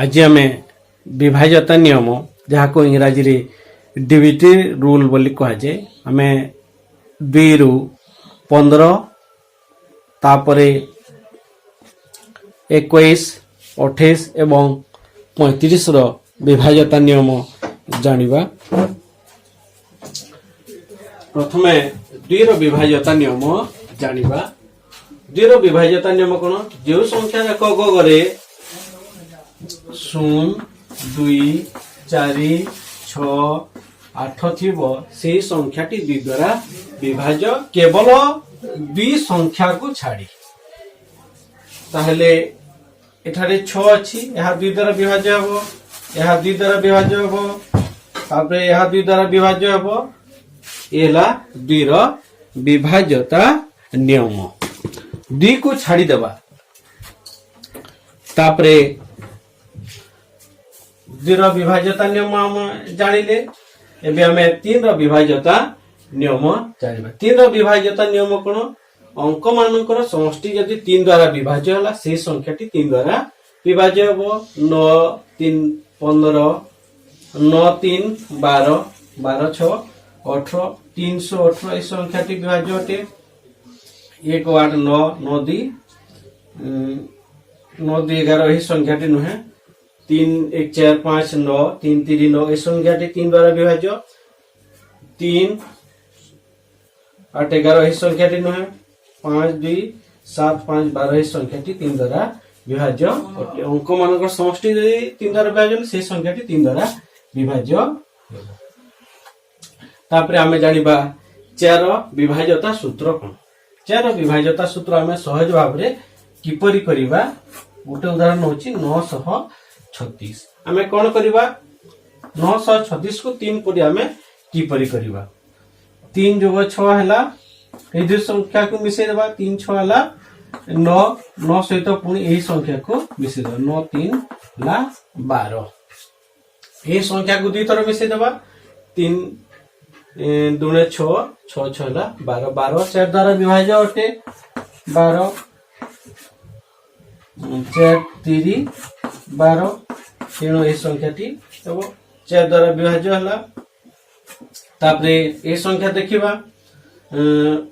आज आम विभाज्यता नियम जहाँ इंग्राजी रे डिविटी रूल बोली कहुए आम 2 रु 15 तापरे 21, 28 एवं 35 रो विभाज्यता नियम जानिबा। प्रथमे 2 रो विभाज्यता नियम जानिबा। 2 रो विभाज्यता नियम कोन जो संख्या एकक गरे 0, 2, 4, 6, 8 थिबो से संख्याटी 2 द्वारा विभाज्य केवल 2 संख्या को छाड़ी। ताहले एठारे 6 अछि यहा 2 द्वारा विभाज्य हबो, यहा 2 द्वारा विभाज्य हबो, तापरे यहा 2 द्वारा विभाज्य हबो। एला 2 रो विभाज्यता नियम 2 को छाड़ी देबा। तापरे 2 रो विभाज्यता नियम हम जानिले। एबे हमें 3 रो विभाज्यता नियम जानिबा। 3 रो विभाज्यता नियम कोन अंक मानकर समष्टि यदि 3 द्वारा विभाज्य होला से संख्याटी 3 द्वारा विभाज्य हबो। 9, 3, 15, 9, 3, 12, 12, 6, 18, 318 इस संख्याटी विभाज्य अटे। 1, 8, 9, 9, 2, 9, 2, 11 इस संख्याटी नुहे। 3, 1, 4, 5, 9, 3, 3, 9 इस संख्याटी 3 द्वारा विभाज्य। 3, 8, 11 इस संख्याटी नुहे। 5, 2, 7, 5, 12 इस संख्याटी 3 द्वारा विभाज्य अटे। अंक मानकर समष्टि यदि 3 द्वारा विभाज्य से संख्याटी 3 द्वारा विभाज्य हेबो। तापरे आमे जानिबा 4 विभाज्यता सूत्र कोन। 4 विभाज्यता सूत्र आमे सहज भाबरे किपरि करिबा। गोटे उदाहरण होची 936। आमे कोन करिबा 936 को 3 परि आमे किपरि करिबा। 3 + 6 हला ए दु संख्या को मिसे देबा। 3 6 हला 9, 9 सहित पुनी एही संख्या को मिसे देबा। 9 3 ला 12 ए संख्या को 2 थर मिसे देबा। 3 2 6, 6 6 ला 12, 12 4 द्वारा विभाज्य अटे। 12 4 3 12 तेणु ए संख्याटी तब 4 द्वारा विभाज्य हला। तापरे ए संख्या देखिबा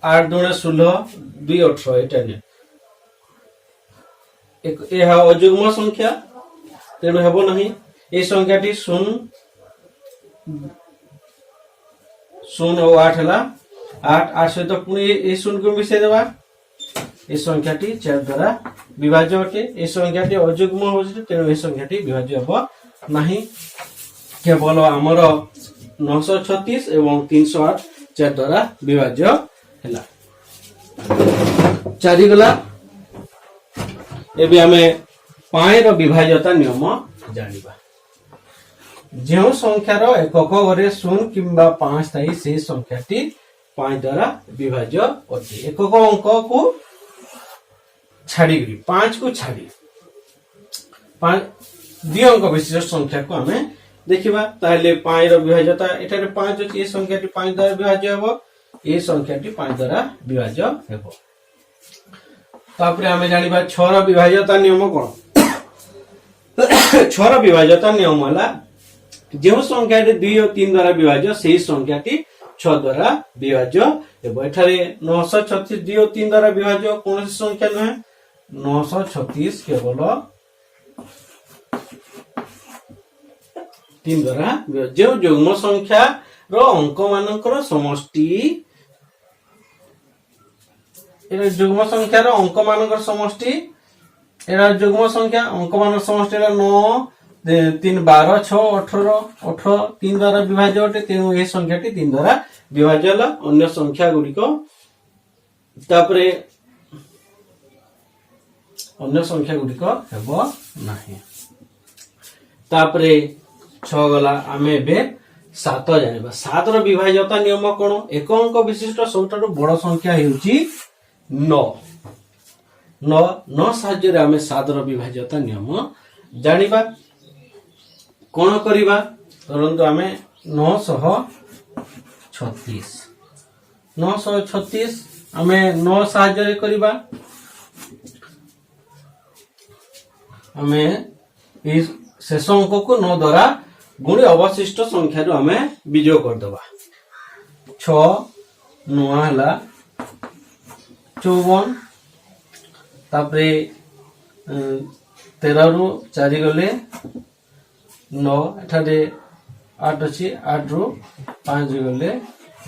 8 2 16 2 18 एटा ने एक एहा अजुग्म संख्या तेणु हेबो नहीं। ए संख्याटी 0 0 और 8 हला 8 8 सहित पुणी ए 0 को मिसे देबा। ए संख्याटी 4 द्वारा विभाज्य अटे। ए संख्याटी अजुग्म होछि तेणु ए संख्याटी विभाज्य हेबो नहीं। केवल हमर 936 एवं 308 4 द्वारा विभाज्य हैला। 4 गला। एबे हमें 5 रो विभाज्यता नियम जानिबा। जो संख्यार एकक घरे 0 किंबा 5 थाई से संख्याटी 5 द्वारा विभाज्य अटे। एकक अंक को छाड़ी 5 को छाड़ी 5 2 अंक विशिष्ट संख्या को हमें देखिबा। ताहले 5 रो विभाज्यता एठारे 5 अछि। ए संख्याटी 5 द्वारा विभाज्य हेबो। ए संख्याटी 5 द्वारा विभाज्य हेबो। तापरे हमें जानिबा 6 रो विभाज्यता नियम कोन। 6 रो विभाज्यता नियम हला जो संख्याटी 2 और 3 द्वारा विभाज्य सेही संख्याटी 6 द्वारा विभाज्य हेबो। एठारे 936 2 और 3 द्वारा विभाज्य कोनोसी संख्या नहे। 936 केवल 3 द्वारा जो युग्म संख्या रो अंक मानकर समष्टि एरा युग्म संख्या रो अंक मानकर समष्टि एरा युग्म संख्या अंक मानकर समष्टि एरा 9 3 12 6 18 18 3 द्वारा विभाज्य अटे। तेणु ए संख्याटी 3 द्वारा विभाज्य हला। अन्य संख्या गुडी को तापरे अन्य संख्या गुडी को हेबो नाही। तापरे 6 गला आमे बे 7 जानिबा। 7 रो विभाज्यता नियम कोन। एक अंक विशिष्ट सबटा बड़ संख्या हेउची 9। 9 साहाय्य रे आमे 7 रो विभाज्यता नियम जानिबा। कोन करिबा परंतु आमे 936 936 आमे 9 साहाय्य रे करिबा। आमे शेष अंक को 9 द्वारा गुणी अवशिष्ट संख्या रु आमे विजोग कर दबा 6 9 हला 54 तापरे 13 रु 4 गले 9 एठारे 8 अछि 8 रु 5 गले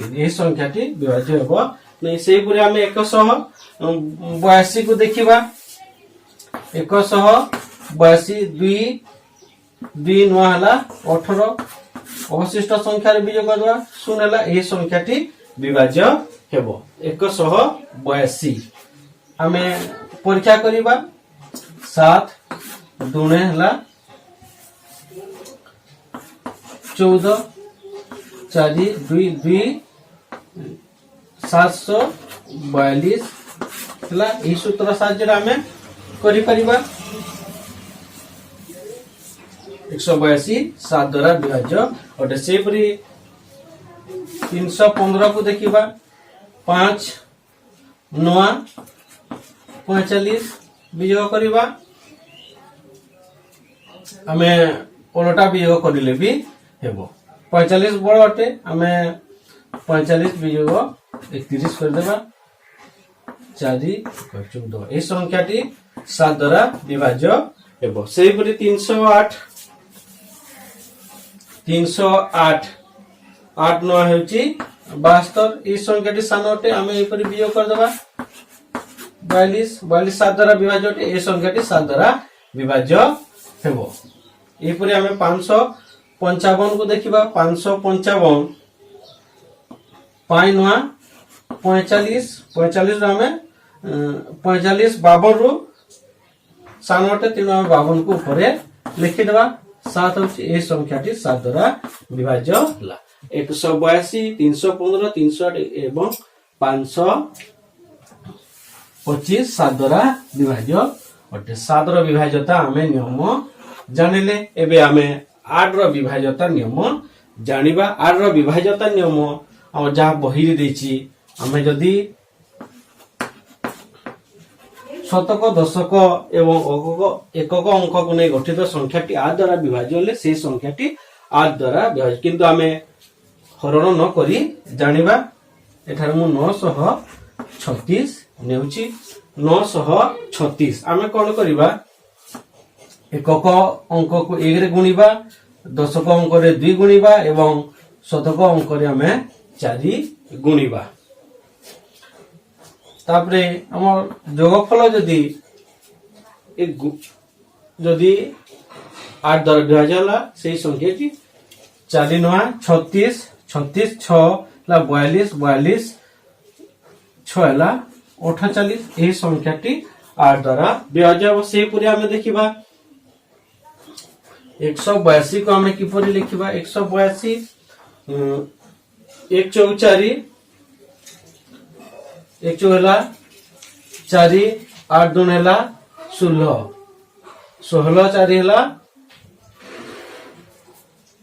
ए संख्याटी विभाज्य हेबो नै सेही पुरे आमे 182 को देखिबा 182 2 2 9 हला 18 अवशिष्ट संख्या रे विजोग करबा शून्य हला ए संख्याटी विभाज्य हेबो 182 आमे परीक्षा करिबा 7 दुने हला 14 4 2 2 742 हला ई सूत्र साहाय्य आमे करि परिबा 182 7 द्वारा विभाज्य और से परी 315 को देखिबा 5 9 45 विजोग करिबा हमें उल्टा विजोग करिले भी हेबो 45 बड़ अटे हमें 45 विजोग 31 कर देबा 4 14 ए संख्याटी 7 द्वारा विभाज्य हेबो सेही परी 308 8 9 हेउची 72 ए संख्याटी सानोटे हमें ए परी विजोग कर देबा 42 7 द्वारा विभाज्य अटे ए संख्याटी 7 द्वारा विभाज्य हेबो ए परी हमें 555 को देखिबा 555 5 9 45 45 रो हमें 45 52 रु सानोटे 3 हमें 52 को ऊपर लिखि देबा 7 होची ए संख्याटी 7 द्वारा विभाज्य होला 182 315 308 एवं 525 7 द्वारा विभाज्य अटे 7 रो विभाज्यता हमें नियम जानिले एबे हमें 8 रो विभाज्यता नियम जानिबा 8 रो विभाज्यता नियम और जहाँ बही देछि हमें जदी शतक दशक एवं एकक अंक को नहीं गठित संख्याटी 8 द्वारा विभाज्य होले से संख्याटी 8 द्वारा विभाज्य किंतु हमें हरण न करी जानिबा एठार मु 936 नेउची 936 आमे कोन करिबा एकक अंक को 1 रे गुणिबा दशक अंक रे 2 गुणिबा एवं शतक अंक रे हमें 4 गुणिबा तापरे हमर जोगफल जदी जदी 8 द्वारा विभाज्य होला सेही संख्याटी 4 9 36 36 6 ला 42 42 6 ला 38 एही संख्याटी 8 द्वारा विभाज्य हो से पूरी हमें देखिबा 182 को हमें किपरि लिखिबा 182 1 4 1 होला 4 8 2 होला 16 16 4 होला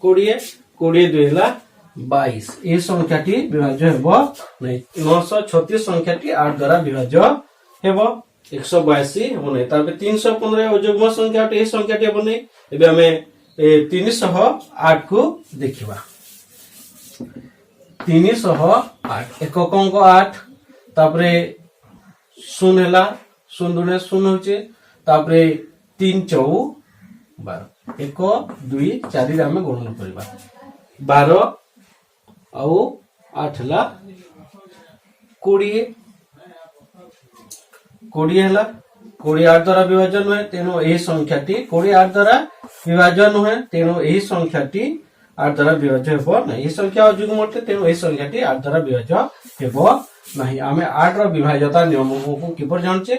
20 20 2 होला 22 ए संख्याटी विभाज्य हेबो नै 936 संख्याटी 8 द्वारा विभाज्य हेबो 182 हेबो नै तार 315 युग्म संख्या ए संख्याटी हेबो नै एबे हमें 308 को देखिबा 308 एकक अंक 8 तापरे 0 होला 0 दुने 0 होचे तापरे 3 4 12 1 2 4 रे हमें गणना करबा 12 आउ 8 ला 20 20 हला 20 8 द्वारा विभाजन होय तेनो एही संख्याटी 20 8 द्वारा विभाजन होय तेनो एही संख्याटी 8 द्वारा विभाज्य हेबो नै एही संख्या युग्म अटे तेनो एही संख्याटी 8 द्वारा विभाज्य हेबो नाही आमे 8 रो विभाज्यता नियम को किपर जानचे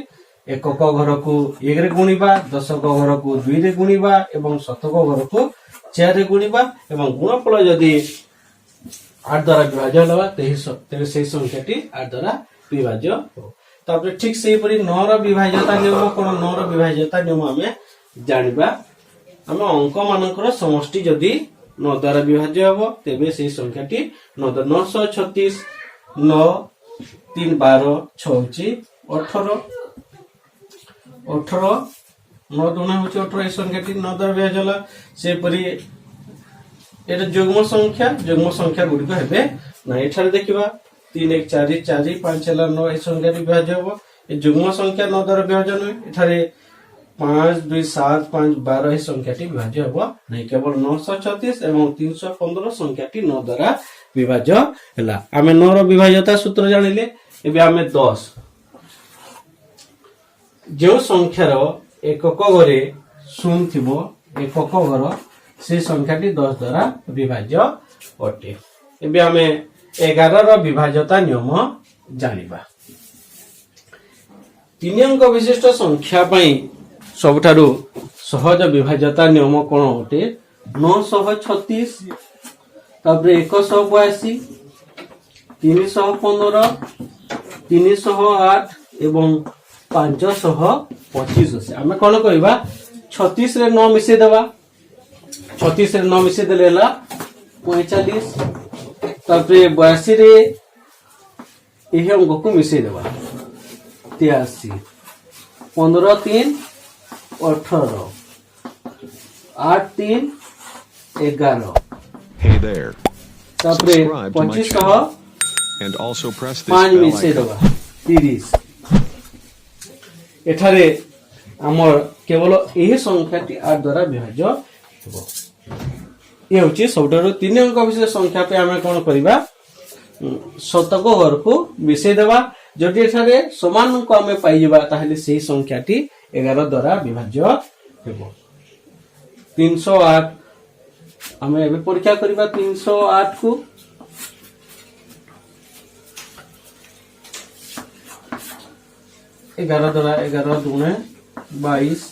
एकक घर को 1 रे गुणिबा दशक घर को 2 रे गुणिबा एवं शतक घर को 4 रे गुणिबा एवं गुणफल यदि 8 द्वारा विभाज्य होला तेही से संख्याटी 8 द्वारा विभाज्य हो तापर ठीक सेही परि 9 रो विभाज्यता नियम कोन 9 रो विभाज्यता नियम हमें जानिबा हम अंक मानकर समष्टि यदि 9 द्वारा विभाज्य हो तेबे से संख्याटी 936 9 3 12 6 18 18 9 दुना होची 18 ए संख्याटी 9 द्वारा विभाज्य होला से परी एटा जुग्म संख्या गुडी हेबे ना एठारे देखिबा 3 1 4 4 5 ହେଲା 9 ए संख्याटी विभाज्य हो ए जुग्म संख्या 9 द्वारा विभाज्य नै एठारे 5 2 7 5 12 ए संख्याटी विभाज्य हो नै केवल 936 एवं 315 संख्याटी 9 द्वारा विभाज्य हला आमे 9 रो विभाज्यता सूत्र जानिले एबे आमे 10 जो संख्यार एकक घरे शून्य थिबो एकक घर से संख्याटी 10 द्वारा विभाज्य अटे एबे आमे 11 रो विभाज्यता नियम जानिबा 3 अंक विशिष्ट संख्या पई सबठारु सहज विभाज्यता नियम कोन अटे 936 तापर 182 315 308 एवं 525 আছে আমি কোন কইবা 36 रे 9 मिसे देबा 36 रे 9 मिसे देलेला 45 तापर 82 रे एही अंक को मिसे देबा 83 15 3 18 8 3 11 Hey there. तापर Subscribe to my 25 channel and also press this 5 bell मिसे icon. देबा 30 एठारे आमर केवल यही संख्याटी 8 द्वारा विभाज्य हेबो ये होची सबटारो 3 अंक विशिष्ट संख्या पे आमे कोन करिबा शतक घर को मिसे देबा जदि एठारे समान अंक आमे पाई जबा ताहले सेही संख्याटी 11 द्वारा विभाज्य हेबो 308 आमे एबे परीक्षा करिबा 308 को 11 द्वारा 11 दूने 22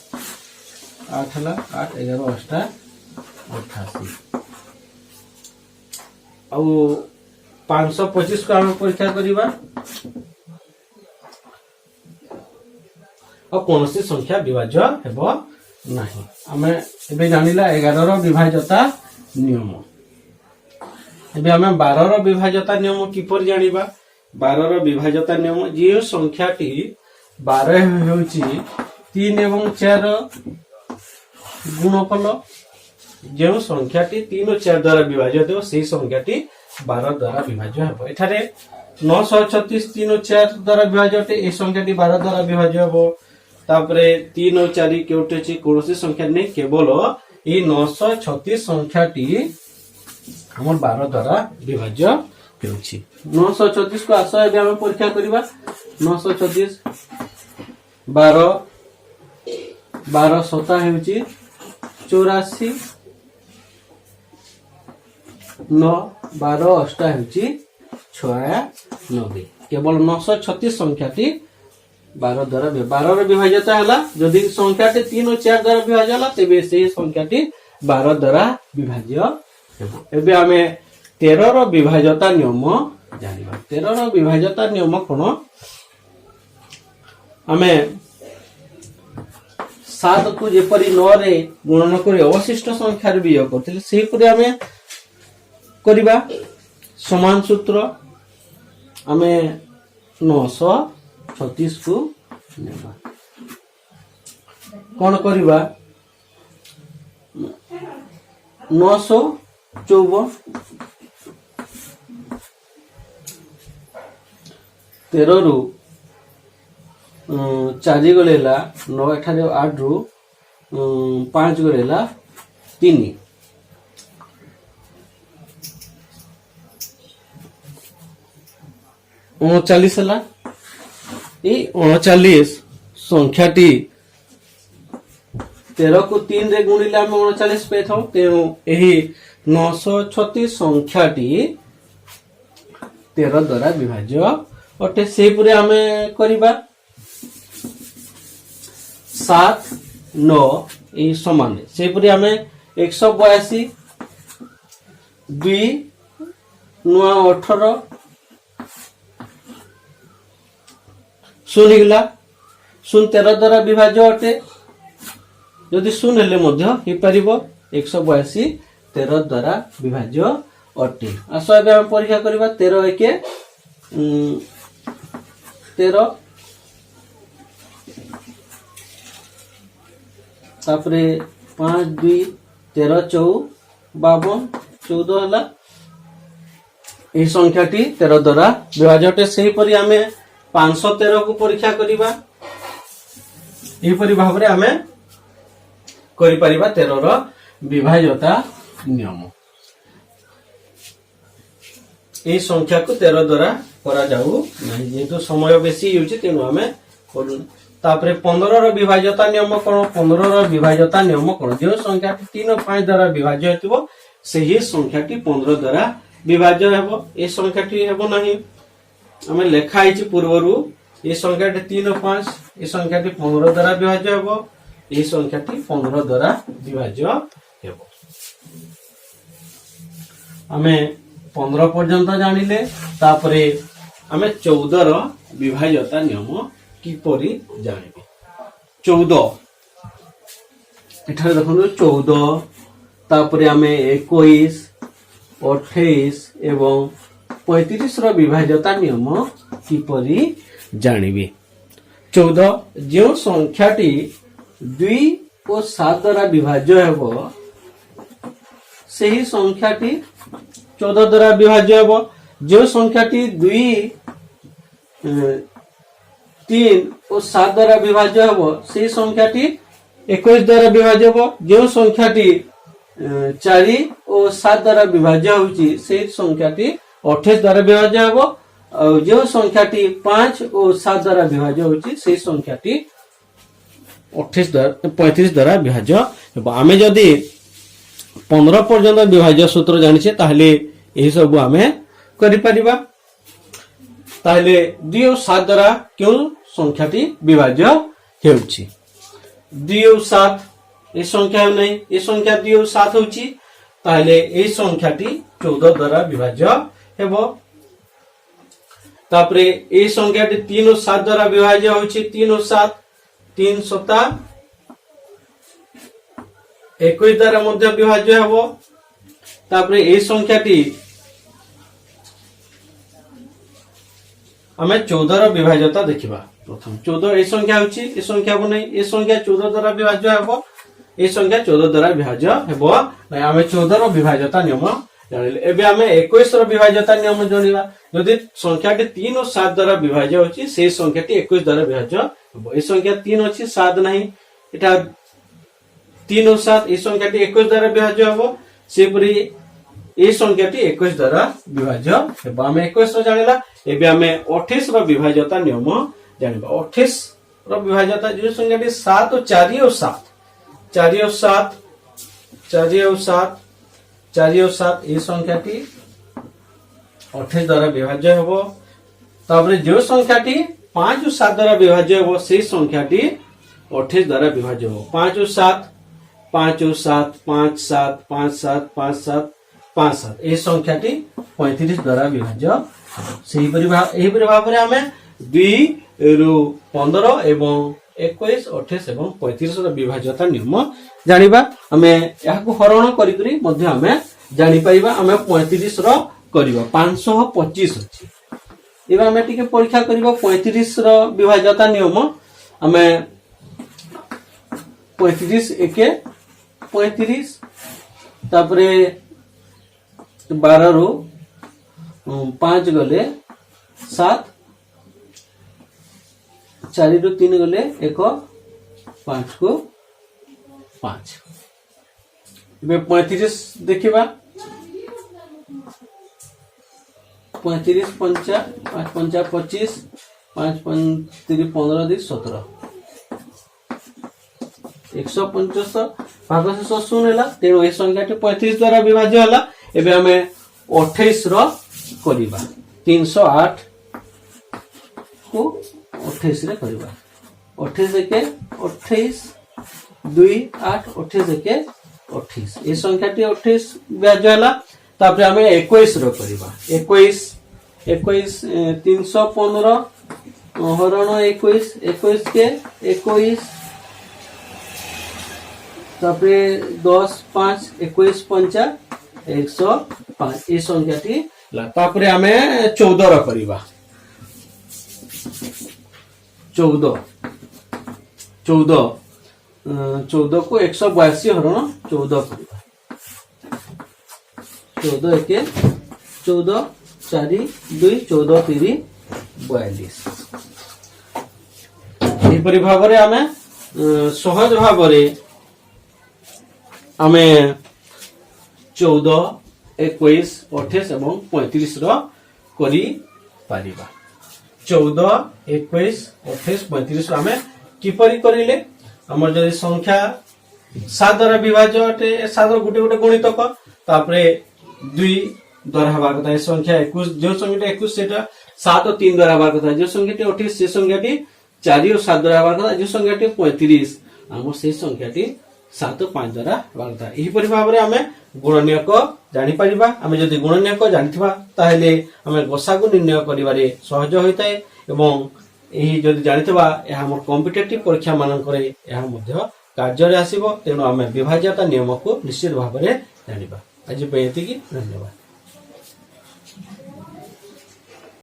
8 हला 8 11 8 88 ଆଉ 525 को हम परीक्षा करिबा और कोनोसी संख्या विभाज्य हेबो नाही हमें एबे जानिला 11 रो विभाज्यता नियम एबे हमें 12 रो विभाज्यता नियम किपर जानिबा 12 रो विभाज्यता नियम जे संख्याटी 12 होची 3 एवं 4 गुणफल जो संख्याटी 3 और 4 द्वारा विभाज्य हो से संख्याटी 12 द्वारा विभाज्य हेबो एठारे 936 3 और 4 द्वारा विभाज्य होते ए संख्याटी 12 द्वारा विभाज्य हेबो तापरे 3 और 4 केउटे छि कोनोसी संख्या नै केवल ए 936 संख्याटी हमर 12 द्वारा विभाज्य हेउछि 936 को आसो एबे हम परीक्षा करिबा 936 12 12 सता हेउछि 84 9 12 अष्टा हेउछि 96 केवल 936 संख्याटी 12 द्वारा 12 रो विभाज्यता हला जदि संख्याटी 3 और 4 द्वारा विभाज्य हला तेबे से संख्याटी 12 द्वारा विभाज्य हेबो एबे हमें 13 रो विभाज्यता नियम जानिबा 13 रो विभाज्यता नियम कोन हमें 7 को जेपरी 9 रे गुणन करे अवशिष्ट संख्या रे वियोग करथिले सेही परे हमें करिबा समान सूत्र हमें 936 को नेबा कोन करिबा 954 13 रु 4 गलेला 9 एठारे 8 रु 5 गलेला 3 39 हला ए 39 संख्याटी 13 को 3 रे गुणिले हम 39 पेथौ तेनु एही 936 संख्याटी 13 द्वारा विभाज्य अटे से पुरे हमें करिबा 7 9 ए समान से पुरे हमें 182 2 9 18 शून्य गला शून्य 13 द्वारा विभाज्य अटे यदि शून्य हेले मध्य हे परिबो 182 13 द्वारा विभाज्य अटे आसो एबे हम परीक्षा करबा 13 एके 13 तापरे 5 2 13 52 14 हला ए संख्याटी 13 द्वारा विभाज्य अटे। सेही परि आमे 513 को परीक्षा करिबा। एही परि भाबरे आमे करि परिबा 13 रो विभाज्यता नियम। ए संख्या को 13 द्वारा करा जाऊ नहीं, जेतु समय बेसी होछि तेनु आमे करू। तापरे 15 रो विभाज्यता नियम कोन? 15 रो विभाज्यता नियम कोन? जो संख्याटी 3 और 5 द्वारा विभाज्य हेतुबो सेही संख्याटी 15 द्वारा विभाज्य हेबो। ए संख्याटी हेबो नहीं, हमें लेखा आइछि पूर्वरु ए संख्याटी 3 और 5, ए संख्याटी 15 द्वारा विभाज्य हेबो, ए संख्याटी 15 द्वारा विभाज्य हेबो। हमें 15 पर्यंत जानिले। तापरे हमें 14 रो विभाज्यता नियम किपरि जानिबे। 14 एठारे देखो 14, तापरे हमें 21 28 एवं 35 रो विभाज्यता नियम किपरि जानिबे। 14 जो संख्याटी 2 और 7 द्वारा विभाज्य हेबो सेही संख्याटी 14 द्वारा विभाज्य हेबो। जो संख्याटी 2 3 और 7 द्वारा विभाज्य हेबो सेही संख्याटी 21 द्वारा विभाज्य हेबो। जो संख्याटी 4 और 7 द्वारा विभाज्य होउची सेही संख्याटी 28 द्वारा विभाज्य हेबो। और जो संख्याटी 5 और 7 द्वारा विभाज्य होउची सेही संख्याटी 28 द्वारा 35 द्वारा विभाज्य हेबो। आमे जदी 15 पर्यंत विभाज्य सूत्र जानिछे ताहले एही सब आमे करि परिबा। ताहले 2 और 7 द्वारा क्यों संख्याटी विभाज्य हेउची? 2 और 7 ए संख्या नहीं, ए संख्या 2 और 7 होउची, ताहले ए संख्याटी 14 द्वारा विभाज्य हेबो। तापरे ए संख्याटी 3 और 7 द्वारा विभाज्य होउची। 3 और 7 3 7 21 द्वारा मध्य विभाज्य हेबो। तापरे ए संख्याटी हमें 14 रो विभाज्यता देखिबा। प्रथम 14 ए संख्या होची, ए संख्या बनै, ए संख्या 14 द्वारा विभाज्य हेबो, ए संख्या 14 द्वारा विभाज्य हेबो। नै हमें 14 रो विभाज्यता नियम जानिले। एबे हमें 21 रो विभाज्यता नियम जानिबा। यदि संख्याटी 3 और 7 द्वारा विभाज्य होची से संख्याटी 21 द्वारा विभाज्य हेबो। ए संख्या 3 अछि 7 नाही, एटा 3 और 7 ए संख्याटी 21 द्वारा विभाज्य हेबो। सेपरि ए संख्याटी 21 द्वारा विभाज्य हेबो। हमें 21 रो जानिला। एबे हमें 28 रो विभाज्यता नियम जानिबा। 28 रो विभाज्यता जो संख्याटी 7 और 4 और 7 4 और 7 4 और 7 4 और 7 ए संख्याटी 28 द्वारा विभाज्य हेबो। तापरे जो संख्याटी 5 और 7 द्वारा विभाज्य हेबो से संख्याटी 28 द्वारा विभाज्य हेबो। 5 और 7 5 और 7 5 7 5 7 5 7 5 7 ए संख्याटी 35 द्वारा विभाज्य। सेही परि भाबरे हमें 2 रु 15 एवं 21 28 एवं 35 रो विभाज्यता नियम जानिबा। हमें याकु हरण करि करि मध्ये हमें जानि पाइबा। हमें 35 रो करिबा 525 अछि। एबा हमें टिके परीक्षा करिबा 35 रो विभाज्यता नियम। हमें 35 एके 35 तापरे 12 रु 5 गले 7 4 रु 3 गले 1 5 को 5। एबे 35 देखिबा। 35 पंचा 5 पंचा 25 5 3 15 दी 17 175 भाग से 100 होला। तेणु ए संख्याटी 35 द्वारा विभाज्य होला। एबे हमें 28 रो करिबा। 308 को 28 रे करिबा। 28 एके 28 2 8 28 एके 28 ए संख्याटी 28 विभाज्य होला। तापरे हमें 21 रो करिबा। 21 315 हरण 21 21 के 21 तापरे 10 5 21 पंचा 105 ए संख्याटी ला। तापरे हमें 14 रो करिबा। 14 14 को 182 हरण 14 करवा 14 एके 14 4 2 14 3 42 एपरि भाबरे आमे सहज भाबरे आमे 14 21 28 एवं 35 रो करी पारिबा 14 21 28 35 आमे किपरि करिले हमर जदि संख्या 7 द्वारा विभाज्य अटे 7 रो गुटे गुटे गुणितक तापरे 2 द्वारा हवा कथा ए संख्या 21 जो संख्याटी 21 सेटा 7 और 3 द्वारा हवा कथा जो संख्याटी 28 से संख्याटी 4 और 7 द्वारा हवा कथा जो संख्याटी 35 हमर से संख्याटी 7 और 5 द्वारा हवा कथा एही परि भाबरे हमें गुणनीयक जानि परिबा हमें जदि गुणनीयक जानिथिबा ताहेले हमें गसागु निर्णय करिबारे सहज होइताय एवं एही जदि जानिथिबा एहा हमर कॉम्पिटिटिव परीक्षा मानकरे एहा मध्ये कार्य रे आसीबो तेनो हमें विभाज्यता नियम को निश्चित भाबरे जानिबा आज पे एतिकी धन्यवाद।